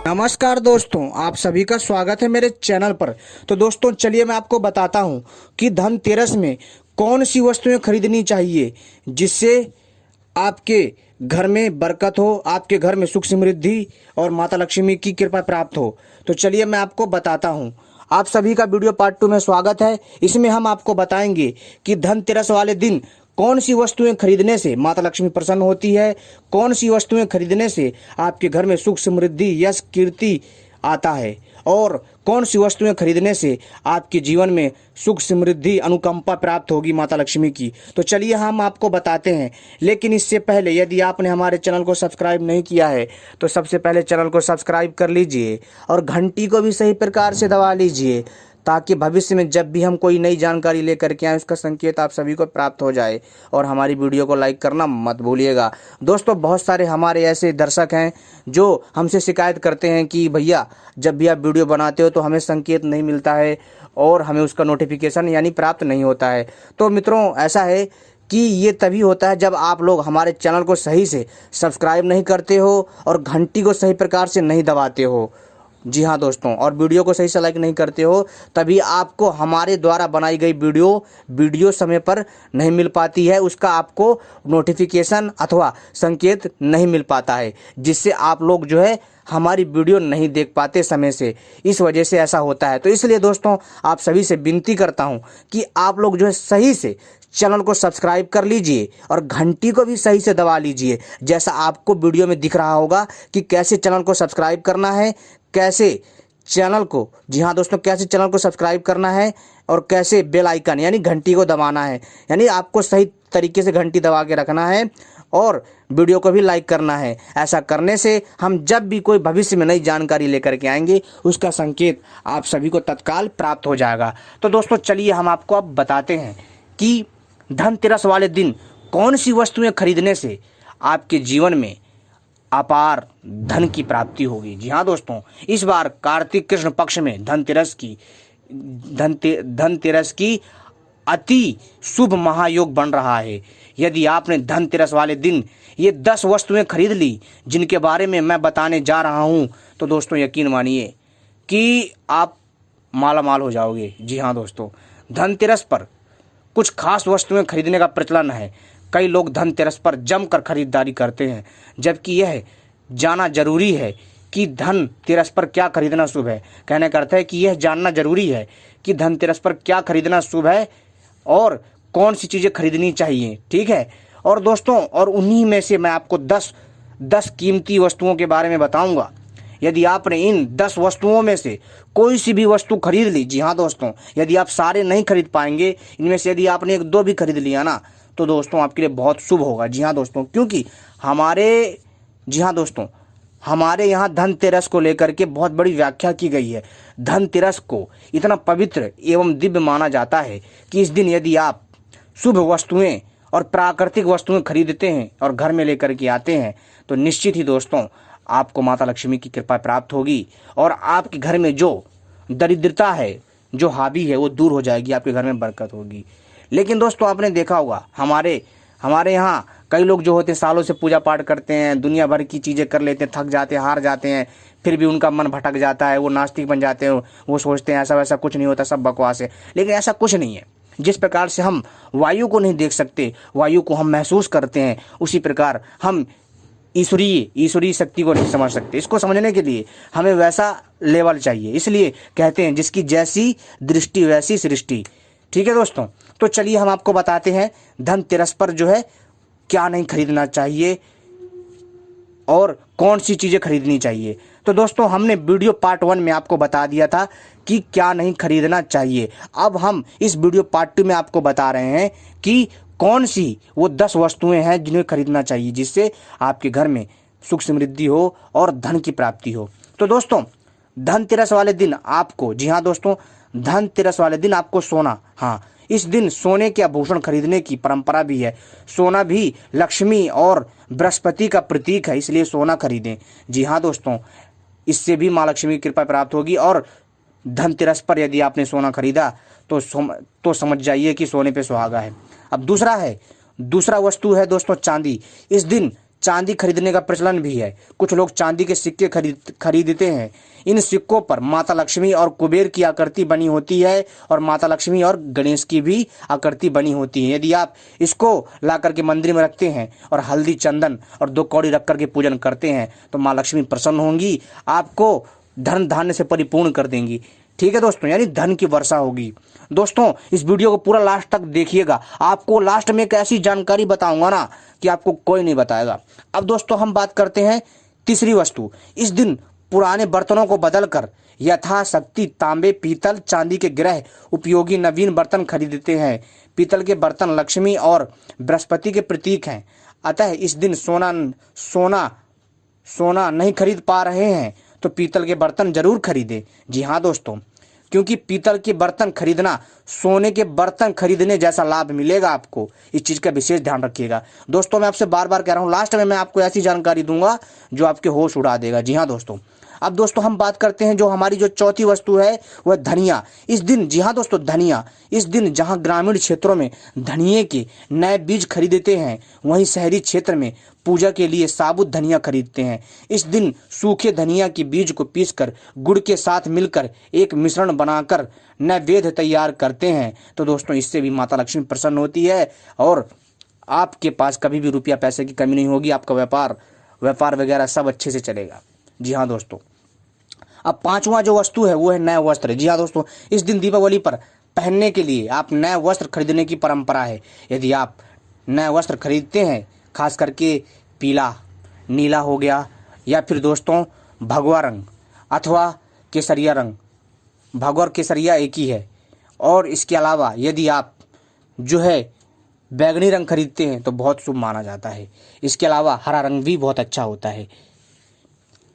नमस्कार दोस्तों, आप सभी का स्वागत है मेरे चैनल पर। तो दोस्तों चलिए मैं आपको बताता हूं कि धनतेरस में कौन सी वस्तुएं खरीदनी चाहिए जिससे आपके घर में बरकत हो, आपके घर में सुख समृद्धि और माता लक्ष्मी की कृपा प्राप्त हो। तो चलिए मैं आपको बताता हूं। आप सभी का वीडियो पार्ट 2 में स्वागत है। इसमें हम आपको बताएंगे कि धनतेरस वाले दिन कौन सी वस्तुएं खरीदने से माता लक्ष्मी प्रसन्न होती है, कौन सी वस्तुएं खरीदने से आपके घर में सुख समृद्धि यश कीर्ति आता है, और कौन सी वस्तुएं खरीदने से आपके जीवन में सुख समृद्धि अनुकंपा प्राप्त होगी माता लक्ष्मी की। तो चलिए हम आपको बताते हैं। लेकिन इससे पहले यदि आपने हमारे चैनल को सब्सक्राइब नहीं किया है तो सबसे पहले चैनल को सब्सक्राइब कर लीजिए और घंटी को भी सही प्रकार से दबा लीजिए, ताकि भविष्य में जब भी हम कोई नई जानकारी लेकर के आए उसका संकेत आप सभी को प्राप्त हो जाए। और हमारी वीडियो को लाइक करना मत भूलिएगा। दोस्तों बहुत सारे हमारे ऐसे दर्शक हैं जो हमसे शिकायत करते हैं कि भैया जब भी आप वीडियो बनाते हो तो हमें संकेत नहीं मिलता है और हमें उसका नोटिफिकेशन यानी प्राप्त नहीं होता है। तो मित्रों ऐसा है कि ये तभी होता है जब आप लोग हमारे चैनल को सही से सब्सक्राइब नहीं करते हो और घंटी को सही प्रकार से नहीं दबाते हो। जी हाँ दोस्तों, और वीडियो को सही से लाइक नहीं करते हो, तभी आपको हमारे द्वारा बनाई गई वीडियो समय पर नहीं मिल पाती है, उसका आपको नोटिफिकेशन अथवा संकेत नहीं मिल पाता है, जिससे आप लोग जो है हमारी वीडियो नहीं देख पाते समय से। इस वजह से ऐसा होता है। तो इसलिए दोस्तों आप सभी से विनती करता हूं कि आप लोग जो है सही से चैनल को सब्सक्राइब कर लीजिए और घंटी को भी सही से दबा लीजिए। जैसा आपको वीडियो में दिख रहा होगा कि कैसे चैनल को सब्सक्राइब करना है, कैसे चैनल को, जी हाँ दोस्तों, कैसे चैनल को सब्सक्राइब करना है और कैसे बेल आइकन यानी घंटी को दबाना है। यानी आपको सही तरीके से घंटी दबा के रखना है और वीडियो को भी लाइक करना है। ऐसा करने से हम जब भी कोई भविष्य में नई जानकारी लेकर के आएंगे उसका संकेत आप सभी को तत्काल प्राप्त हो जाएगा। तो दोस्तों चलिए हम आपको अब बताते हैं कि धनतेरस वाले दिन कौन सी वस्तुएं खरीदने से आपके जीवन में अपार धन की प्राप्ति होगी। जी हाँ दोस्तों, इस बार कार्तिक कृष्ण पक्ष में धनतेरस की अति शुभ महायोग बन रहा है। यदि आपने धनतेरस वाले दिन ये 10 वस्तुएं खरीद ली जिनके बारे में मैं बताने जा रहा हूं, तो दोस्तों यकीन मानिए कि आप माला माल हो जाओगे। जी हाँ दोस्तों, धनतेरस पर कुछ खास वस्तुएं खरीदने का प्रचलन है। कई लोग धनतेरस पर जमकर खरीदारी करते हैं, जबकि यह जाना जरूरी है कि धनतेरस पर क्या खरीदना शुभ है। कहने का अर्थ है कि यह जानना जरूरी है कि धनतेरस पर क्या खरीदना शुभ है और कौन सी चीज़ें खरीदनी चाहिए। ठीक है। और दोस्तों, और उन्हीं में से मैं आपको 10 कीमती वस्तुओं के बारे में बताऊंगा। यदि आपने इन 10 वस्तुओं में से कोई सी भी वस्तु खरीद ली, जी हाँ दोस्तों, यदि आप सारे नहीं खरीद पाएंगे, इनमें से यदि आपने 1-2 भी खरीद लिया ना, तो दोस्तों आपके लिए बहुत शुभ होगा। जी हाँ दोस्तों, क्योंकि हमारे यहाँ धनतेरस को लेकर के बहुत बड़ी व्याख्या की गई है। धनतेरस को इतना पवित्र एवं दिव्य माना जाता है कि इस दिन यदि आप शुभ वस्तुएं और प्राकृतिक वस्तुएं खरीदते हैं और घर में लेकर के आते हैं तो निश्चित ही दोस्तों आपको माता लक्ष्मी की कृपा प्राप्त होगी और आपके घर में जो दरिद्रता है, जो हावी है, वो दूर हो जाएगी, आपके घर में बरकत होगी। लेकिन दोस्तों आपने देखा होगा हमारे यहाँ कई लोग जो होते हैं सालों से पूजा पाठ करते हैं, दुनिया भर की चीज़ें कर लेते हैं, थक जाते हैं, हार जाते हैं, फिर भी उनका मन भटक जाता है, वो नास्तिक बन जाते हैं, वो सोचते हैं ऐसा वैसा कुछ नहीं होता, सब बकवास है। लेकिन ऐसा कुछ नहीं है। जिस प्रकार से हम वायु को नहीं देख सकते, वायु को हम महसूस करते हैं, उसी प्रकार हम ईश्वरीय शक्ति को नहीं समझ सकते। इसको समझने के लिए हमें वैसा लेवल चाहिए। इसलिए कहते हैं जिसकी जैसी दृष्टि वैसी सृष्टि। ठीक है दोस्तों, तो चलिए हम आपको बताते हैं धनतेरस पर जो है क्या नहीं खरीदना चाहिए और कौन सी चीज़ें खरीदनी चाहिए। तो दोस्तों हमने वीडियो पार्ट 1 में आपको बता दिया था कि क्या नहीं खरीदना चाहिए। अब हम इस वीडियो पार्ट 2 में आपको बता रहे हैं कि कौन सी वो 10 वस्तुएं हैं जिन्हें खरीदना चाहिए जिससे आपके घर में सुख समृद्धि हो और धन की प्राप्ति हो। तो दोस्तों धनतेरस वाले दिन आपको, जी हाँ दोस्तों, धनतेरस वाले दिन आपको सोना, हाँ, इस दिन सोने के आभूषण खरीदने की परंपरा भी है। सोना भी लक्ष्मी और बृहस्पति का प्रतीक है, इसलिए सोना खरीदें। जी हाँ दोस्तों, इससे भी माँ लक्ष्मी की कृपा प्राप्त होगी। और धनतेरस पर यदि आपने सोना खरीदा तो समझ जाइए कि सोने पे सुहागा है। अब दूसरा वस्तु है दोस्तों चांदी। इस दिन चांदी खरीदने का प्रचलन भी है। कुछ लोग चांदी के सिक्के खरीदते हैं। इन सिक्कों पर माता लक्ष्मी और कुबेर की आकृति बनी होती है और माता लक्ष्मी और गणेश की भी आकृति बनी होती है। यदि आप इसको ला करके मंदिर में रखते हैं और हल्दी, चंदन और 2 कौड़ी रख करके पूजन करते हैं तो माँ लक्ष्मी प्रसन्न होंगी, आपको धन धान्य से परिपूर्ण कर देंगी। ठीक है दोस्तों, यानी धन की वर्षा होगी। दोस्तों इस वीडियो को पूरा लास्ट तक देखिएगा, आपको लास्ट में एक ऐसी जानकारी बताऊंगा ना कि आपको कोई नहीं बताएगा। अब दोस्तों हम बात करते हैं तीसरी वस्तु। इस दिन पुराने बर्तनों को बदलकर यथाशक्ति तांबे, पीतल, चांदी के ग्रह उपयोगी नवीन बर्तन खरीदते हैं। पीतल के बर्तन लक्ष्मी और बृहस्पति के प्रतीक हैं, अतः इस दिन सोना नहीं खरीद पा रहे हैं तो पीतल के बर्तन जरूर खरीदें। जी हाँ दोस्तों, क्योंकि पीतल के बर्तन खरीदना सोने के बर्तन खरीदने जैसा लाभ मिलेगा आपको। इस चीज़ का विशेष ध्यान रखिएगा। दोस्तों मैं आपसे बार बार कह रहा हूँ, लास्ट में मैं आपको ऐसी जानकारी दूंगा जो आपके होश उड़ा देगा। जी हाँ दोस्तों, अब दोस्तों हम बात करते हैं जो हमारी जो चौथी वस्तु है वह धनिया। इस दिन, जी हाँ दोस्तों, धनिया इस दिन जहाँ ग्रामीण क्षेत्रों में धनिये के नए बीज खरीदते हैं, वहीं शहरी क्षेत्र में पूजा के लिए साबुत धनिया खरीदते हैं। इस दिन सूखे धनिया के बीज को पीसकर गुड़ के साथ मिलकर एक मिश्रण बनाकर नैवेद्य तैयार करते हैं। तो दोस्तों इससे भी माता लक्ष्मी प्रसन्न होती है और आपके पास कभी भी रुपया पैसे की कमी नहीं होगी। आपका व्यापार वगैरह सब अच्छे से चलेगा। जी हाँ दोस्तों, अब 5वां जो वस्तु है वो है नए वस्त्र। जी हाँ दोस्तों, इस दिन दीपावली पर पहनने के लिए आप नए वस्त्र खरीदने की परंपरा है। यदि आप नए वस्त्र खरीदते हैं, खास करके पीला, नीला हो गया, या फिर दोस्तों भगवा रंग अथवा केसरिया रंग, भगवा और केसरिया एक ही है। और इसके अलावा यदि आप जो है बैगनी रंग खरीदते हैं तो बहुत शुभ माना जाता है। इसके अलावा हरा रंग भी बहुत अच्छा होता है।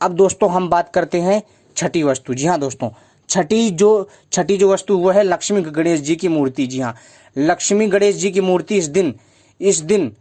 अब दोस्तों हम बात करते हैं छठी वस्तु। जी हाँ दोस्तों, छठी जो वस्तु वो है लक्ष्मी गणेश जी की मूर्ति। जी हाँ, लक्ष्मी गणेश जी की मूर्ति इस दिन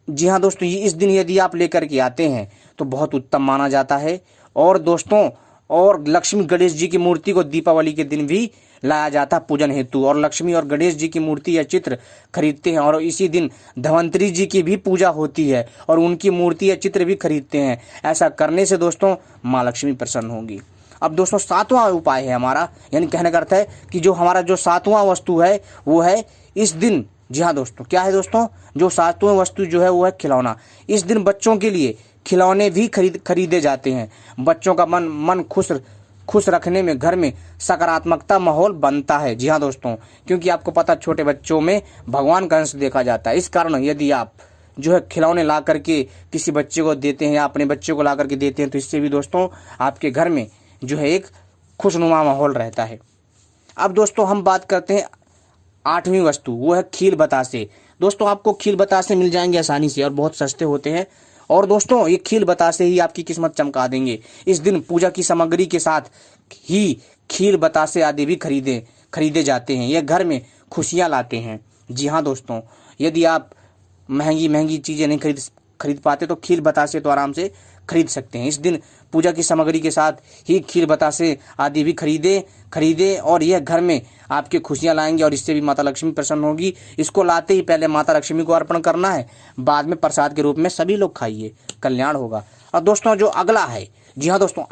जी हाँ दोस्तों, इस दिन यदि आप लेकर के आते हैं तो बहुत उत्तम माना जाता है। और दोस्तों, और लक्ष्मी गणेश जी की मूर्ति को दीपावली के दिन भी लाया जाता है पूजन हेतु। और लक्ष्मी और गणेश जी की मूर्ति या चित्र खरीदते हैं और इसी दिन धन्वंतरी जी की भी पूजा होती है और उनकी मूर्ति या चित्र भी खरीदते हैं। ऐसा करने से दोस्तों माँ लक्ष्मी प्रसन्न होगी। अब दोस्तों 7वां उपाय है हमारा, यानी कहने का अर्थ है कि जो हमारा जो 7वां वस्तु है वो है इस दिन, जी हाँ दोस्तों, क्या है दोस्तों, जो 7वां वस्तु जो है वो है खिलौना। इस दिन बच्चों के लिए खिलौने भी खरीदे जाते हैं। बच्चों का मन खुश रखने में घर में सकारात्मकता माहौल बनता है। जी हाँ दोस्तों, क्योंकि आपको पता छोटे बच्चों में भगवान का अंश देखा जाता है। इस कारण यदि आप जो है खिलौने ला करके किसी बच्चे को देते हैं या अपने बच्चे को ला करके देते हैं तो इससे भी दोस्तों आपके घर में जो है एक खुशनुमा माहौल रहता है। अब दोस्तों हम बात करते हैं 8वीं वस्तु, वो है खील बतासे। दोस्तों आपको खील बतासे मिल जाएंगे आसानी से और बहुत सस्ते होते हैं। और दोस्तों ये खील बतासे ही आपकी किस्मत चमका देंगे। इस दिन पूजा की सामग्री के साथ ही खील बतासे आदि भी खरीदे जाते हैं। ये घर में खुशियां लाते हैं। जी हाँ दोस्तों, यदि आप महंगी चीज़ें नहीं खरीद पाते तो खील बतासे तो आराम से खरीद सकते हैं। इस दिन पूजा की सामग्री के साथ ही खील बतासे आदि भी खरीदे और यह घर में आपके खुशियां लाएंगे और इससे भी माता लक्ष्मी प्रसन्न होगी। इसको लाते ही पहले माता लक्ष्मी को अर्पण करना है, बाद में प्रसाद के रूप में सभी लोग खाइए, कल्याण होगा। और दोस्तों जो अगला है, जी हाँ दोस्तों,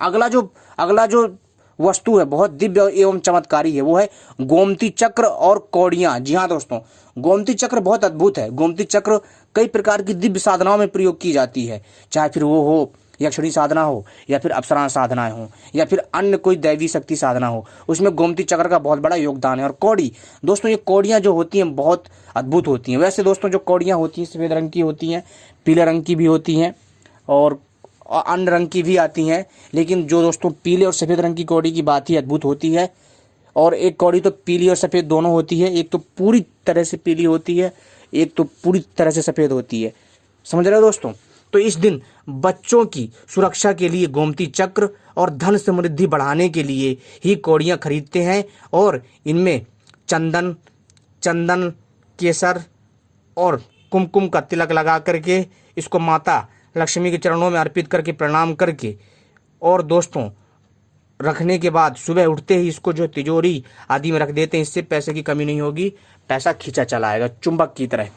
अगला जो वस्तु है बहुत दिव्य एवं चमत्कारी है, वो है गोमती चक्र और कौड़ियाँ। जी हाँ दोस्तों, गोमती चक्र बहुत अद्भुत है। गोमती चक्र कई प्रकार की दिव्य साधनाओं में प्रयोग की जाती है, चाहे फिर वो हो यक्षिणी साधना हो या फिर अप्सरा साधनाएं हो या फिर अन्य कोई दैवी शक्ति साधना हो, उसमें गोमती चक्र का बहुत बड़ा योगदान है। और कौड़ी, दोस्तों ये कौड़ियाँ जो होती हैं बहुत अद्भुत होती हैं। वैसे दोस्तों जो कौड़ियाँ होती हैं सफ़ेद रंग की होती हैं, पीले रंग की भी होती हैं और अन्य रंग की भी आती हैं, लेकिन जो दोस्तों पीले और सफ़ेद रंग की कौड़ी की बात ही अद्भुत होती है। और एक कौड़ी तो पीली और सफ़ेद दोनों होती है, एक तो पूरी तरह से पीली होती है, एक तो पूरी तरह से सफ़ेद होती है। समझ रहे हो दोस्तों? तो इस दिन बच्चों की सुरक्षा के लिए गोमती चक्र और धन समृद्धि बढ़ाने के लिए ही कौड़ियाँ खरीदते हैं और इनमें चंदन, केसर और कुमकुम का तिलक लगा करके इसको माता लक्ष्मी के चरणों में अर्पित करके प्रणाम करके और दोस्तों रखने के बाद सुबह उठते ही इसको जो तिजोरी आदि में रख देते हैं। इससे पैसे की कमी नहीं होगी, पैसा खींचा चला आएगा चुंबक की तरह।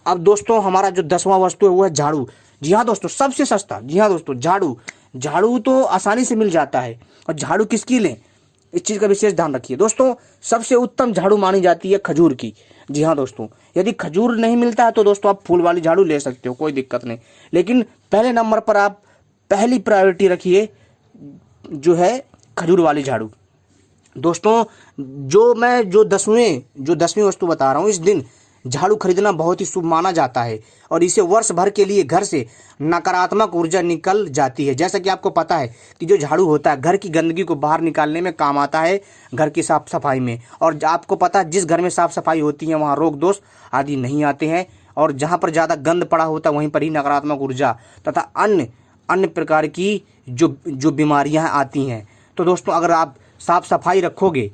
अब दोस्तों हमारा जो 10वां वस्तु है वो है झाड़ू। जी हाँ दोस्तों, सबसे सस्ता। जी हाँ दोस्तों, झाड़ू। झाड़ू तो आसानी से मिल जाता है, और झाड़ू किसकी लें, इस चीज़ का विशेष ध्यान रखिए दोस्तों। सबसे उत्तम झाड़ू मानी जाती है खजूर की। जी हाँ दोस्तों, यदि खजूर नहीं मिलता है तो दोस्तों आप फूल वाली झाड़ू ले सकते हो, कोई दिक्कत नहीं। लेकिन पहले नंबर पर आप पहली प्रायोरिटी रखिए जो है खजूर वाली झाड़ू। दोस्तों जो 10वीं वस्तु बता रहा हूँ, इस दिन झाड़ू खरीदना बहुत ही शुभ माना जाता है, और इसे वर्ष भर के लिए घर से नकारात्मक ऊर्जा निकल जाती है। जैसा कि आपको पता है कि जो झाड़ू होता है घर की गंदगी को बाहर निकालने में काम आता है, घर की साफ सफाई में। और आपको पता है जिस घर में साफ सफाई होती है वहाँ रोग दोष आदि नहीं आते हैं, और जहाँ पर ज़्यादा गंद पड़ा होता है वहीं पर ही नकारात्मक ऊर्जा तथा अन्य प्रकार की जो बीमारियाँ आती हैं। तो दोस्तों अगर आप साफ सफाई रखोगे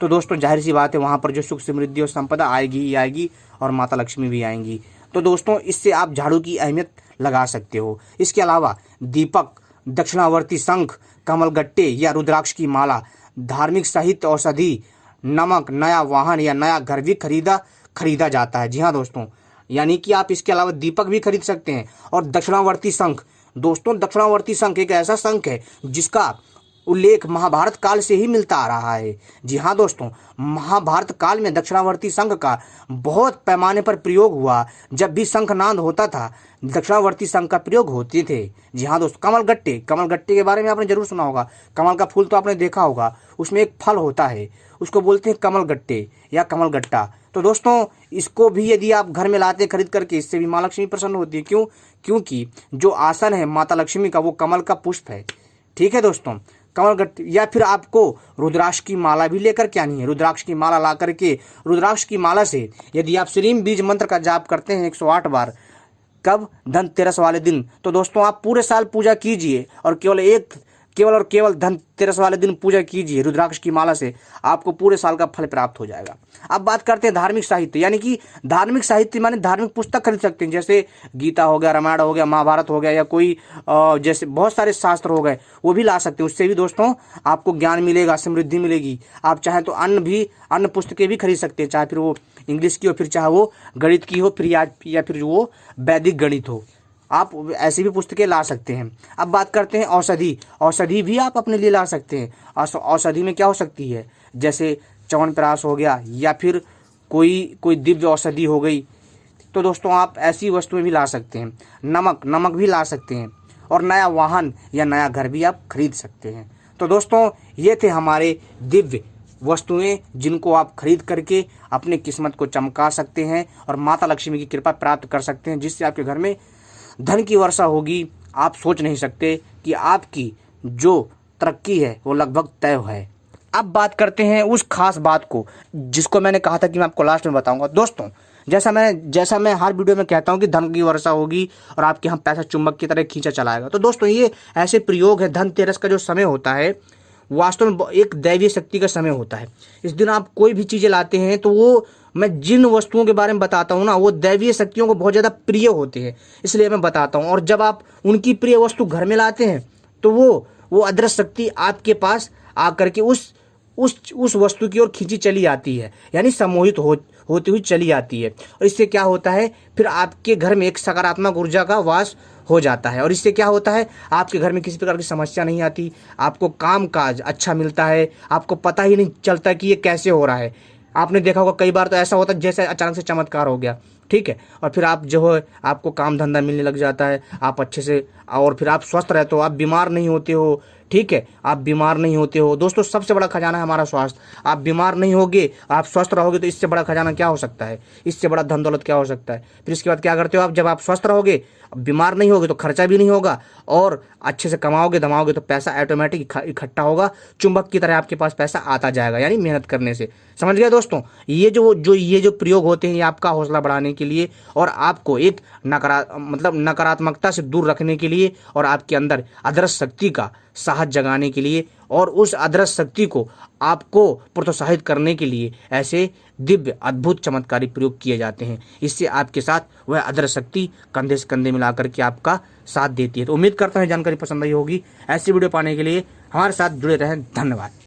तो दोस्तों जाहिर सी बात है वहाँ पर जो सुख समृद्धि और संपदा आएगी ही आएगी, और माता लक्ष्मी भी आएंगी। तो दोस्तों इससे आप झाड़ू की अहमियत लगा सकते हो। इसके अलावा दीपक, दक्षिणावर्ती शंख, कमलगट्टे या रुद्राक्ष की माला, धार्मिक साहित्य, औषधि, नमक, नया वाहन या नया घर भी खरीदा जाता है। जी हाँ दोस्तों, यानी कि आप इसके अलावा दीपक भी खरीद सकते हैं। और दक्षिणावर्ती शंख, दोस्तों दक्षिणावर्ती शंख एक ऐसा शंख है जिसका उल्लेख महाभारत काल से ही मिलता आ रहा है। जी हाँ दोस्तों, महाभारत काल में दक्षिणावर्ती शंख का बहुत पैमाने पर प्रयोग हुआ। जब भी शंखनाद होता था दक्षिणावर्ती शंख का प्रयोग होते थे। जी हाँ दोस्तों, कमलगट्टे के बारे में आपने जरूर सुना होगा। कमल का फूल तो आपने देखा होगा, उसमें एक फल होता है, उसको बोलते हैं कमलगट्टे या कमलगट्टा। तो दोस्तों इसको भी यदि आप घर में लाते खरीद करके, इससे भी माँ लक्ष्मी प्रसन्न होती है। क्यों? क्योंकि जो आसन है माता लक्ष्मी का वो कमल का पुष्प है। ठीक है दोस्तों, कमलगट्टे। या फिर आपको रुद्राक्ष की माला भी लेकर के आनी है। रुद्राक्ष की माला ला करके, रुद्राक्ष की माला से यदि आप श्रीम बीज मंत्र का जाप करते हैं 108 बार, कब? धनतेरस वाले दिन, तो दोस्तों आप पूरे साल पूजा कीजिए, और केवल धनतेरस वाले दिन पूजा कीजिए रुद्राक्ष की माला से, आपको पूरे साल का फल प्राप्त हो जाएगा। अब बात करते हैं धार्मिक साहित्य, यानी कि धार्मिक साहित्य माने धार्मिक पुस्तक खरीद सकते हैं, जैसे गीता हो गया, रामायण हो गया, महाभारत हो गया, या कोई जैसे बहुत सारे शास्त्र हो गए, वो भी ला सकते हैं। उससे भी दोस्तों आपको ज्ञान मिलेगा, समृद्धि मिलेगी। आप चाहें तो अन्य पुस्तकें भी खरीद सकते हैं, चाहे फिर वो इंग्लिश की हो, फिर चाहे वो गणित की हो, फिर या फिर वो वैदिक गणित हो, आप ऐसी भी पुस्तकें ला सकते हैं। अब बात करते हैं औषधि भी आप अपने लिए ला सकते हैं। औषधि में क्या हो सकती है, जैसे च्यवनप्राश हो गया, या फिर कोई दिव्य औषधि हो गई। तो दोस्तों आप ऐसी वस्तुएं भी ला सकते हैं। नमक भी ला सकते हैं, और नया वाहन या नया घर भी आप खरीद सकते हैं। तो दोस्तों ये थे हमारे दिव्य वस्तुएं जिनको आप खरीद करके अपनी किस्मत को चमका सकते हैं और माता लक्ष्मी की कृपा प्राप्त कर सकते हैं, जिससे आपके घर में धन की वर्षा होगी। आप सोच नहीं सकते कि आपकी जो तरक्की है वो लगभग तय है। अब बात करते हैं उस खास बात को जिसको मैंने कहा था कि मैं आपको लास्ट में बताऊंगा। दोस्तों जैसा मैं हर वीडियो में कहता हूं कि धन की वर्षा होगी और आपके यहाँ पैसा चुंबक की तरह खींचा चलाएगा। तो दोस्तों ये ऐसे प्रयोग है। धनतेरस का जो समय होता है वास्तव में एक दैवीय शक्ति का समय होता है। इस दिन आप कोई भी चीज़ें लाते हैं तो वो, मैं जिन वस्तुओं के बारे में बताता हूँ ना, वो दैवीय शक्तियों को बहुत ज़्यादा प्रिय होते हैं, इसलिए मैं बताता हूँ। और जब आप उनकी प्रिय वस्तु घर में लाते हैं तो वो अदृश्य शक्ति आपके पास आकर के उस वस्तु की ओर खींची चली आती है, यानी सम्मोहित होती हुई चली आती है। और इससे क्या होता है, फिर आपके घर में एक सकारात्मक ऊर्जा का वास हो जाता है। और इससे क्या होता है, आपके घर में किसी प्रकार की समस्या नहीं आती, आपको काम काज अच्छा मिलता है, आपको पता ही नहीं चलता कि ये कैसे हो रहा है। आपने देखा होगा कई बार तो ऐसा होता है जैसे अचानक से चमत्कार हो गया, ठीक है, और फिर आप जो है आपको काम धंधा मिलने लग जाता है, आप अच्छे से, और फिर आप स्वस्थ रहते हो, आप बीमार नहीं होते हो, ठीक है, आप बीमार नहीं होते हो। दोस्तों सबसे बड़ा खजाना है हमारा स्वास्थ्य। आप बीमार नहीं होगे, आप स्वस्थ रहोगे, तो इससे बड़ा खजाना क्या हो सकता है, इससे बड़ा धन दौलत क्या हो सकता है। फिर इसके बाद क्या करते हो आप, जब आप स्वस्थ रहोगे, बीमार नहीं होगे तो खर्चा भी नहीं होगा, और अच्छे से कमाओगे धमाओगे तो पैसा ऑटोमेटिक इकट्ठा होगा, चुंबक की तरह आपके पास पैसा आता जाएगा, यानी मेहनत करने से। समझ गए दोस्तों, ये जो प्रयोग होते हैं ये आपका हौसला बढ़ाने के लिए और आपको एक नकारात्मकता से दूर रखने के लिए और आपके अंदर अदृश्य शक्ति का साहस जगाने के लिए और उस अदृश्य शक्ति को आपको प्रोत्साहित करने के लिए ऐसे दिव्य अद्भुत चमत्कारी प्रयोग किए जाते हैं। इससे आपके साथ वह अदृश्य शक्ति कंधे से कंधे मिलाकर के आपका साथ देती है। तो उम्मीद करता हूँ जानकारी पसंद आई होगी। ऐसी वीडियो पाने के लिए हमारे साथ जुड़े रहें। धन्यवाद।